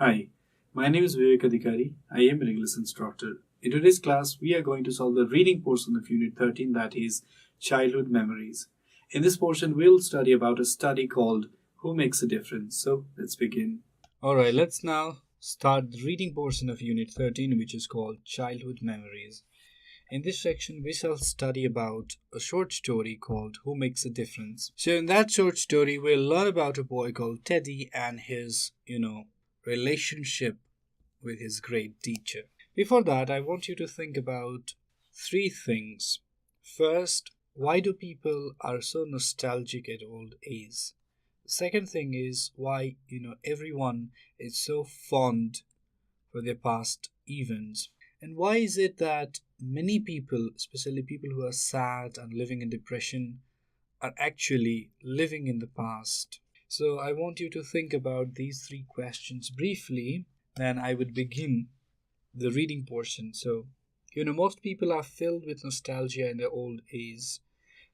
Hi, my name is Vivek Adhikari. I am an English instructor. In today's class, we are going to solve the reading portion of Unit 13, that is childhood memories. In this portion, we'll study about a study called Who Makes a Difference. So, let's begin. Alright, let's now start the reading portion of Unit 13, which is called Childhood Memories. In this section, we shall study about a short story called Who Makes a Difference. So, in that short story, we'll learn about a boy called Teddy and his, relationship with his great teacher. Before that, I want you to think about three things. First, why do people are so nostalgic at old age? The second thing is why, everyone is so fond for their past events. And why is it that many people, especially people who are sad and living in depression, are actually living in the past? So I want you to think about these three questions briefly, then I would begin the reading portion. So, most people are filled with nostalgia in their old age.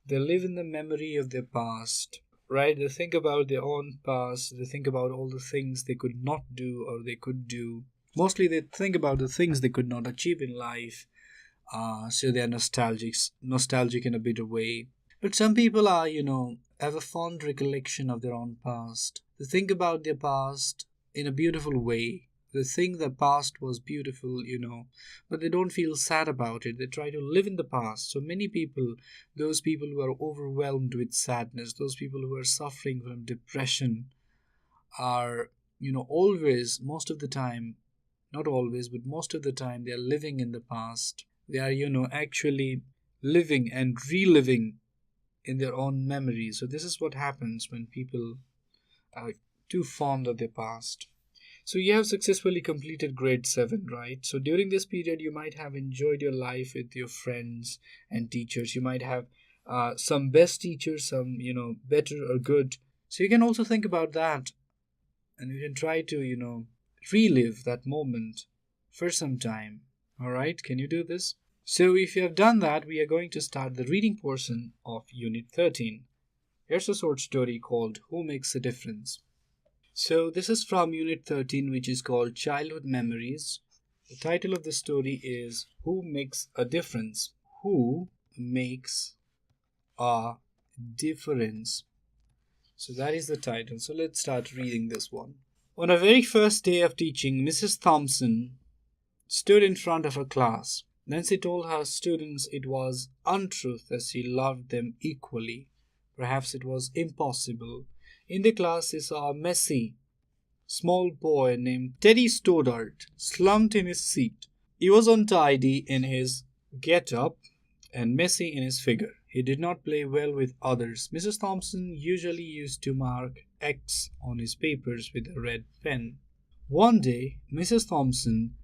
They live in the memory of their past, right? They think about their own past. They think about all the things they could not do or they could do. Mostly they think about the things they could not achieve in life. So they're nostalgic in a bitter way. But some people are, have a fond recollection of their own past. They think about their past in a beautiful way. They think the past was beautiful, but they don't feel sad about it. They try to live in the past. So many people, those people who are overwhelmed with sadness, those people who are suffering from depression, are, always, most of the time, not always, but most of the time, they are living in the past. They are, actually living and reliving in their own memories. So, this is what happens when people are too fond of their past. So, you have successfully completed grade 7, right? So, during this period, you might have enjoyed your life with your friends and teachers. You might have some best teachers, some, better or good. So, you can also think about that and you can try to, relive that moment for some time. All right, can you do this? So, if you have done that, we are going to start the reading portion of Unit 13. Here's a short story called Who Makes a Difference. So, this is from Unit 13, which is called Childhood Memories. The title of the story is Who Makes a Difference? Who Makes a Difference? So, that is the title. So, let's start reading this one. On her very first day of teaching, Mrs. Thompson stood in front of her class. Then she told her students it was untruth that she loved them equally. Perhaps it was impossible. In the class, she saw a messy, small boy named Teddy Stoddart slumped in his seat. He was untidy in his get-up and messy in his figure. He did not play well with others. Mrs. Thompson usually used to mark X on his papers with a red pen. One day, Mrs. Thompson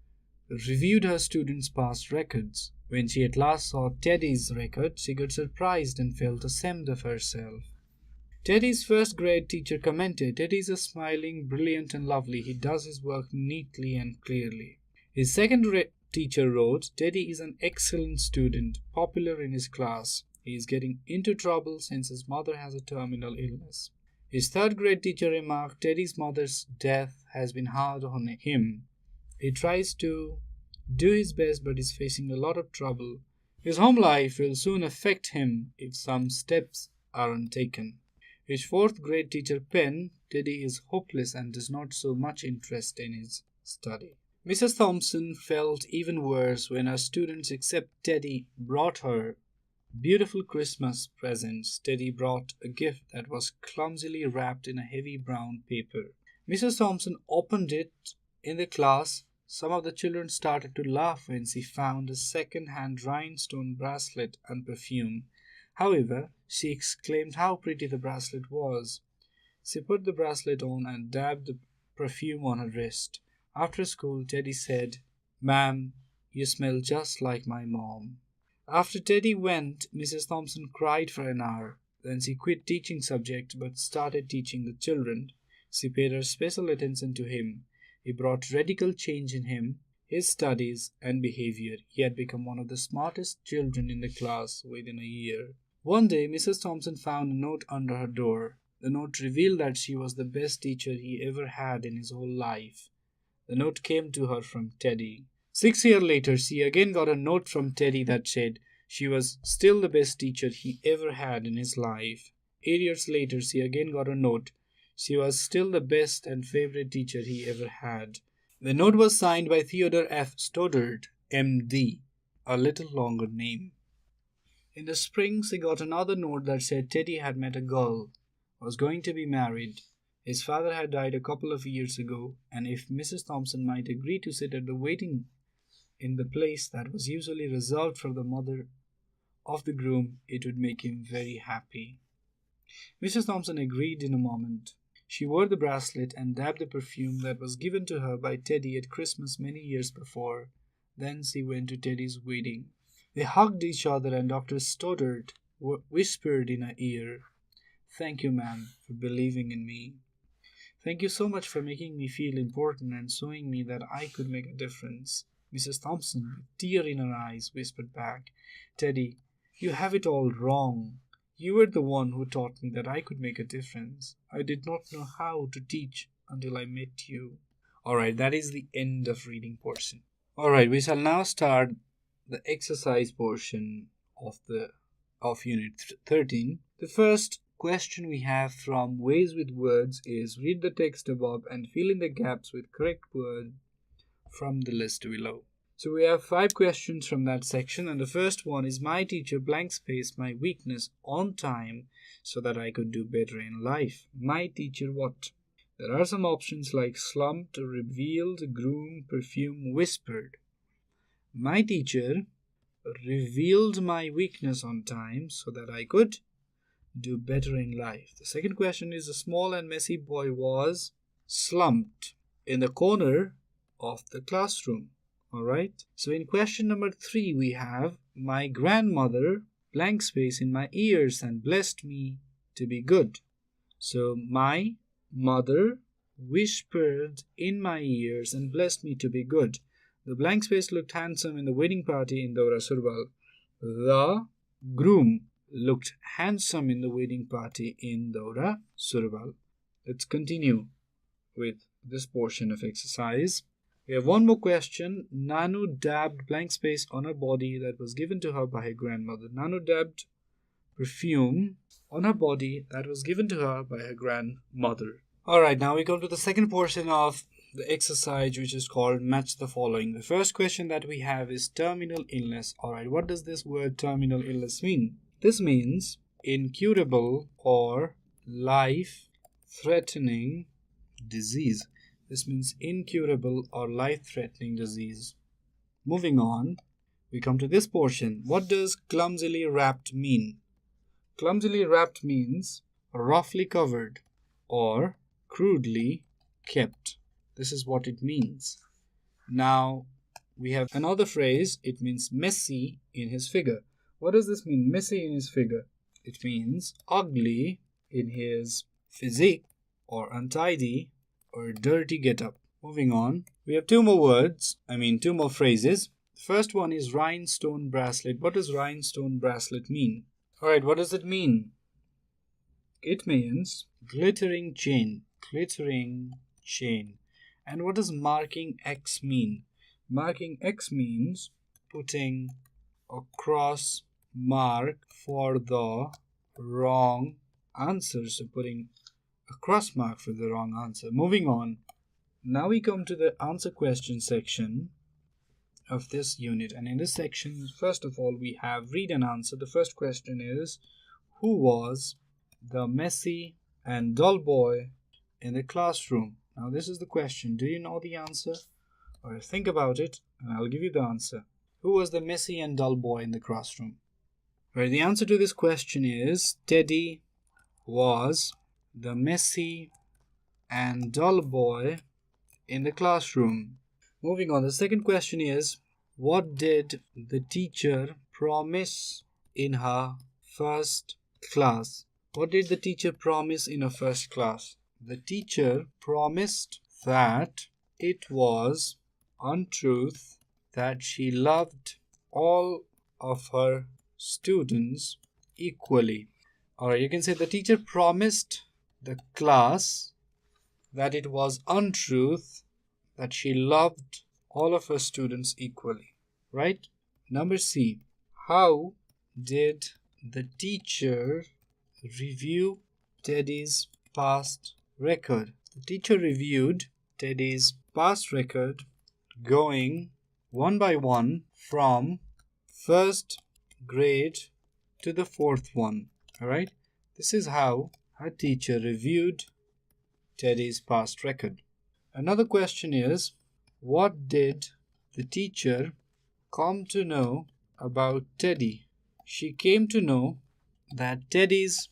reviewed her students' past records. When she at last saw Teddy's record, she got surprised and felt ashamed of herself. Teddy's first grade teacher commented, "Teddy is smiling, brilliant, and lovely. He does his work neatly and clearly." His second teacher wrote, "Teddy is an excellent student, popular in his class. He is getting into trouble since his mother has a terminal illness." His third grade teacher remarked, "Teddy's mother's death has been hard on him. He tries to do his best but is facing a lot of trouble. His home life will soon affect him if some steps aren't taken." His fourth grade teacher penned, "Teddy is hopeless and does not show much interest in his study." Mrs. Thompson felt even worse when her students except Teddy brought her beautiful Christmas presents. Teddy brought a gift that was clumsily wrapped in a heavy brown paper. Mrs. Thompson opened it in the class. Some of the children started to laugh when she found a second-hand rhinestone bracelet and perfume. However, she exclaimed how pretty the bracelet was. She put the bracelet on and dabbed the perfume on her wrist. After school, Teddy said, "Ma'am, you smell just like my mom." After Teddy went, Mrs. Thompson cried for an hour. Then she quit teaching subjects but started teaching the children. She paid her special attention to him. He brought radical change in him, his studies, and behavior. He had become one of the smartest children in the class within a year. One day, Mrs. Thompson found a note under her door. The note revealed that she was the best teacher he ever had in his whole life. The note came to her from Teddy. 6 years later, she again got a note from Teddy that said she was still the best teacher he ever had in his life. 8 years later, she again got a note. She was still the best and favorite teacher he ever had. The note was signed by Theodore F. Stoddard, M.D., a little longer name. In the spring, she got another note that said Teddy had met a girl, was going to be married. His father had died a couple of years ago, and if Mrs. Thompson might agree to sit at the waiting in the place that was usually reserved for the mother of the groom, it would make him very happy. Mrs. Thompson agreed in a moment. She wore the bracelet and dabbed the perfume that was given to her by Teddy at Christmas many years before. Then she went to Teddy's wedding. They hugged each other, and Dr. Stoddard whispered in her ear, "Thank you, ma'am, for believing in me. Thank you so much for making me feel important and showing me that I could make a difference." Mrs. Thompson, with tear in her eyes, whispered back, "Teddy, you have it all wrong. You were the one who taught me that I could make a difference. I did not know how to teach until I met you." Alright, that is the end of reading portion. Alright, we shall now start the exercise portion of Unit 13. The first question we have from Ways with Words is read the text above and fill in the gaps with correct word from the list below. So we have 5 questions from that section, and the first one is my teacher blank space my weakness on time so that I could do better in life. My teacher what? There are some options like slumped, revealed, groomed, perfume, whispered. My teacher revealed my weakness on time so that I could do better in life. The second question is a small and messy boy was slumped in the corner of the classroom. Alright, so in question number 3 we have my grandmother blank space in my ears and blessed me to be good. So my mother whispered in my ears and blessed me to be good. The blank space looked handsome in the wedding party in Dora Surbal. The groom looked handsome in the wedding party in Dora Surbal. Let's continue with this portion of exercise. We have one more question. Nanu dabbed blank space on her body that was given to her by her grandmother. Nanu dabbed perfume on her body that was given to her by her grandmother. Alright, now we come to the second portion of the exercise, which is called Match the Following. The first question that we have is terminal illness. Alright, what does this word terminal illness mean? This means incurable or life-threatening disease. This means incurable or life-threatening disease. Moving on, we come to this portion. What does clumsily wrapped mean? Clumsily wrapped means roughly covered or crudely kept. This is what it means. Now, we have another phrase. It means messy in his figure. What does this mean, messy in his figure? It means ugly in his physique or untidy or dirty get-up. Moving on, we have two more phrases. The first one is rhinestone bracelet. What does rhinestone bracelet mean? Alright, what does it mean? It means glittering chain. Glittering chain. And what does marking X mean? Marking X means putting a cross mark for the wrong answer. So putting a cross mark for the wrong answer. Moving on. Now we come to the answer question section of this unit. And in this section, first of all, we have read and answer. The first question is, who was the messy and dull boy in the classroom? Now this is the question. Do you know the answer? Or think about it and I'll give you the answer. Who was the messy and dull boy in the classroom? Well, the answer to this question is Teddy was the messy and dull boy in the classroom. Moving on, the second question is, what did the teacher promise in her first class? What did the teacher promise in her first class? The teacher promised that it was untruth that she loved all of her students equally. Or you can say the teacher promised the class that it was untruth that she loved all of her students equally, right? Number C, how did the teacher review Teddy's past record? The teacher reviewed Teddy's past record going one by one from first grade to the fourth one. Alright? This is how her teacher reviewed Teddy's past record. Another question is, what did the teacher come to know about Teddy? She came to know that Teddy's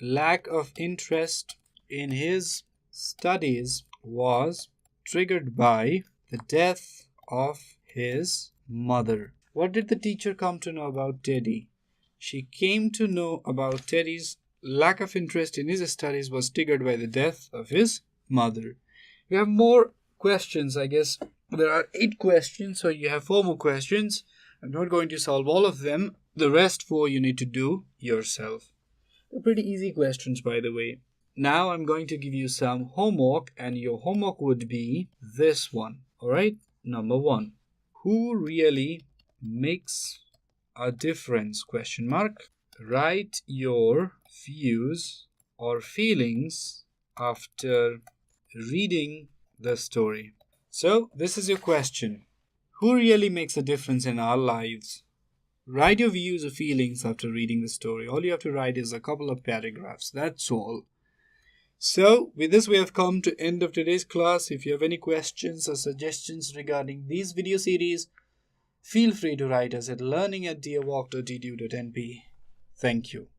lack of interest in his studies was triggered by the death of his mother. What did the teacher come to know about Teddy? She came to know about Teddy's lack of interest in his studies was triggered by the death of his mother. You have more questions, I guess. There are 8 questions, so you have 4 more questions. I'm not going to solve all of them. The rest 4 you need to do yourself. They're pretty easy questions, by the way. Now I'm going to give you some homework, and your homework would be this one. Alright? Number 1. Who really makes a difference? Question mark. Write your views or feelings after reading the story. So, this is your question. Who really makes a difference in our lives? Write your views or feelings after reading the story. All you have to write is a couple of paragraphs. That's all. So, with this we have come to end of today's class. If you have any questions or suggestions regarding these video series, feel free to write us at learning@deerwalk.edu.np. Thank you.